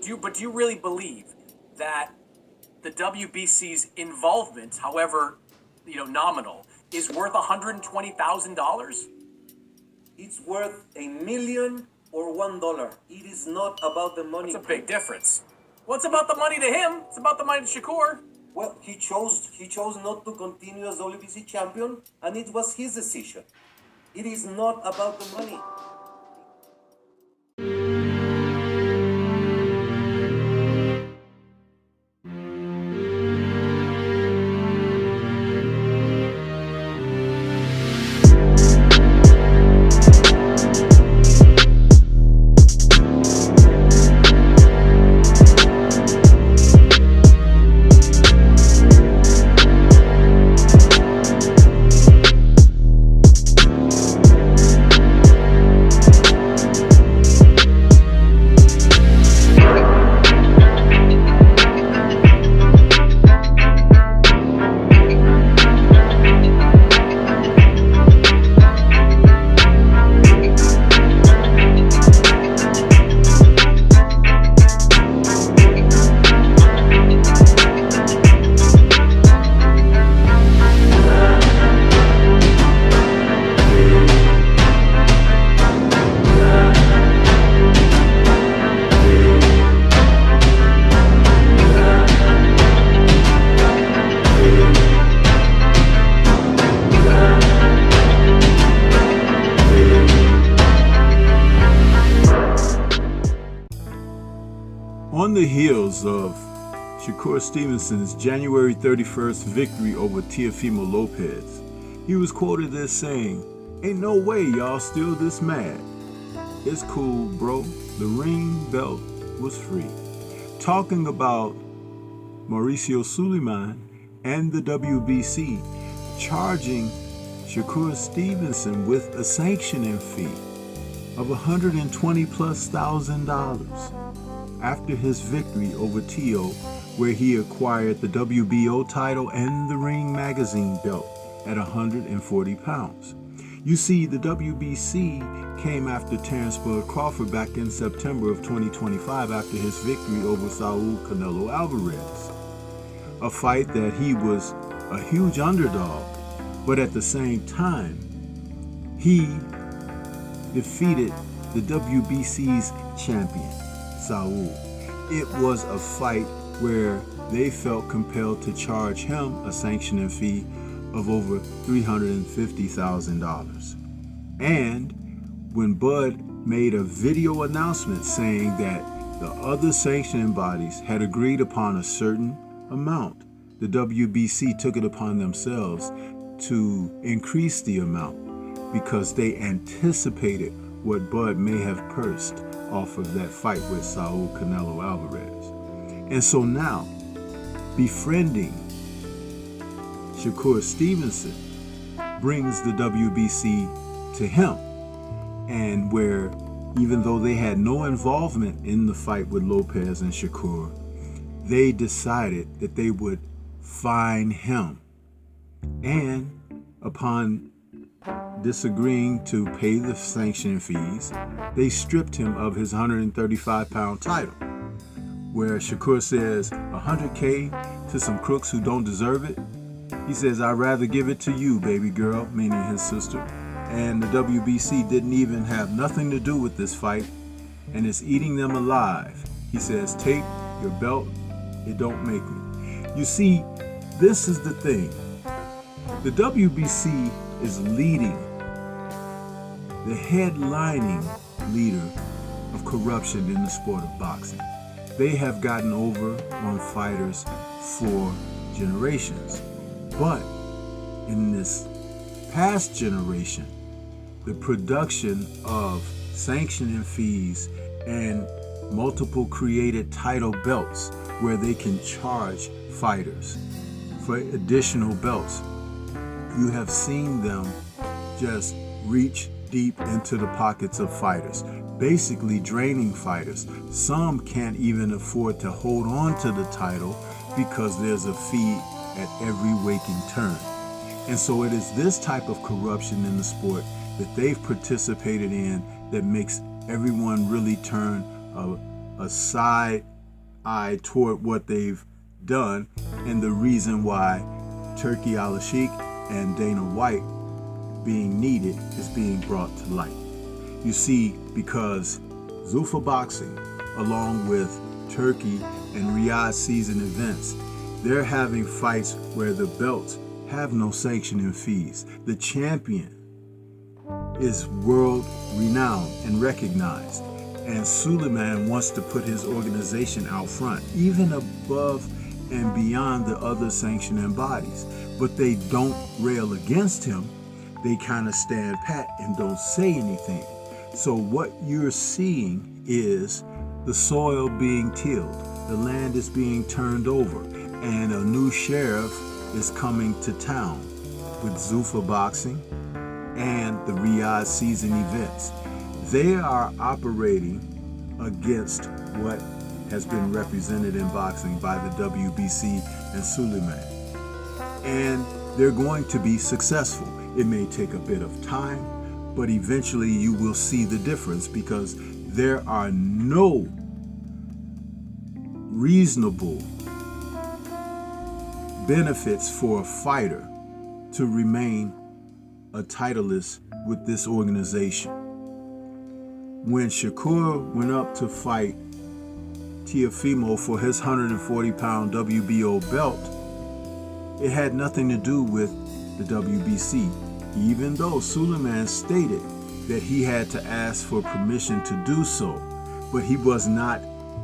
do you really believe that the WBC's involvement, however, nominal, is worth $120,000? It's worth $1 million or $1. It is not about the money. That's a big difference. Well, it's about the money to him. It's about the money to Shakur. Well, he chose not to continue as WBC champion, and it was his decision. It is not about the money. On the heels of Shakur Stevenson's January 31st victory over Teofimo Lopez, he was quoted as saying, "Ain't no way y'all still this mad. It's cool, bro. The ring belt was free." Talking about Mauricio Suleiman and the WBC charging Shakur Stevenson with a sanctioning fee of $120,000+ after his victory over Teo, where he acquired the WBO title and the Ring Magazine belt at 140 pounds. You see, the WBC came after Terrence Bud Crawford back in September of 2025 after his victory over Saul Canelo Alvarez. A fight that he was a huge underdog, but at the same time, he defeated the WBC's champion, Saul. It was a fight where they felt compelled to charge him a sanctioning fee of over $350,000. And when Bud made a video announcement saying that the other sanctioning bodies had agreed upon a certain amount, the WBC took it upon themselves to increase the amount because they anticipated what Bud may have pursed off of that fight with Saul Canelo Alvarez. And so now, befriending Shakur Stevenson brings the WBC to him, and where even though they had no involvement in the fight with Lopez and Shakur, they decided that they would fine him. And upon disagreeing to pay the sanctioning fees, they stripped him of his 135-pound title, where Shakur says $100K to some crooks who don't deserve it. He says, "I'd rather give it to you, baby girl," meaning his sister. And the WBC didn't even have nothing to do with this fight, and it's eating them alive. He says, "Take your belt, it don't make me." You see, this is the thing. The WBC is leading, the headlining leader of corruption in the sport of boxing. They have gotten over on fighters for generations. But in this past generation, the production of sanctioning fees and multiple created title belts where they can charge fighters for additional belts, you have seen them just reach deep into the pockets of fighters, basically draining fighters. Some can't even afford to hold on to the title because there's a fee at every waking turn. And so it is this type of corruption in the sport that they've participated in that makes everyone really turn a side eye toward what they've done and the reason why Turki Al-Sheikh and Dana White being needed is being brought to light. You see, because Zuffa Boxing, along with Turki and Riyadh season events, they're having fights where the belts have no sanctioning fees. The champion is world renowned and recognized, and Suleiman wants to put his organization out front, even above and beyond the other sanctioning bodies. But they don't rail against him. They kind of stand pat and don't say anything. So what you're seeing is the soil being tilled, the land is being turned over, and a new sheriff is coming to town with Zuffa Boxing and the Riyadh season events. They are operating against what has been represented in boxing by the WBC and Suleiman. And they're going to be successful. It may take a bit of time, but eventually you will see the difference, because there are no reasonable benefits for a fighter to remain a titleist with this organization. When Shakur went up to fight Teofimo for his 140-pound WBO belt, it had nothing to do with the WBC, even though Suleiman stated that he had to ask for permission to do so, but he was not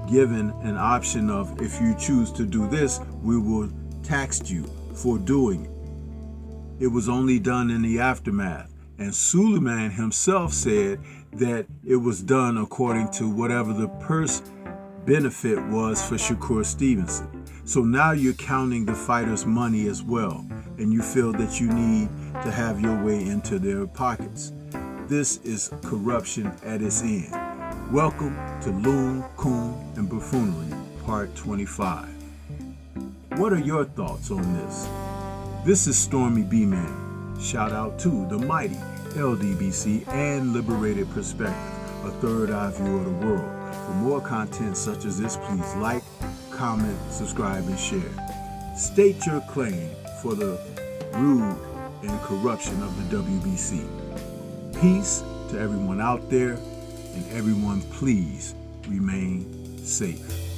given an option of, if you choose to do this, we will tax you for doing it. It was only done in the aftermath, and Suleiman himself said that it was done according to whatever the purse benefit was for Shakur Stevenson. So now you're counting the fighters' money as well, and you feel that you need to have your way into their pockets. This is corruption at its end. Welcome to Loon, Coon, and Buffoonery, Part 25. What are your thoughts on this? This is Stormy B-Man. Shout out to the mighty LDBC and Liberated Perspective, a third eye view of the world. For more content such as this, please like, comment, subscribe, and share. State your claim for the rude and corruption of the WBC. Peace to everyone out there, and everyone please remain safe.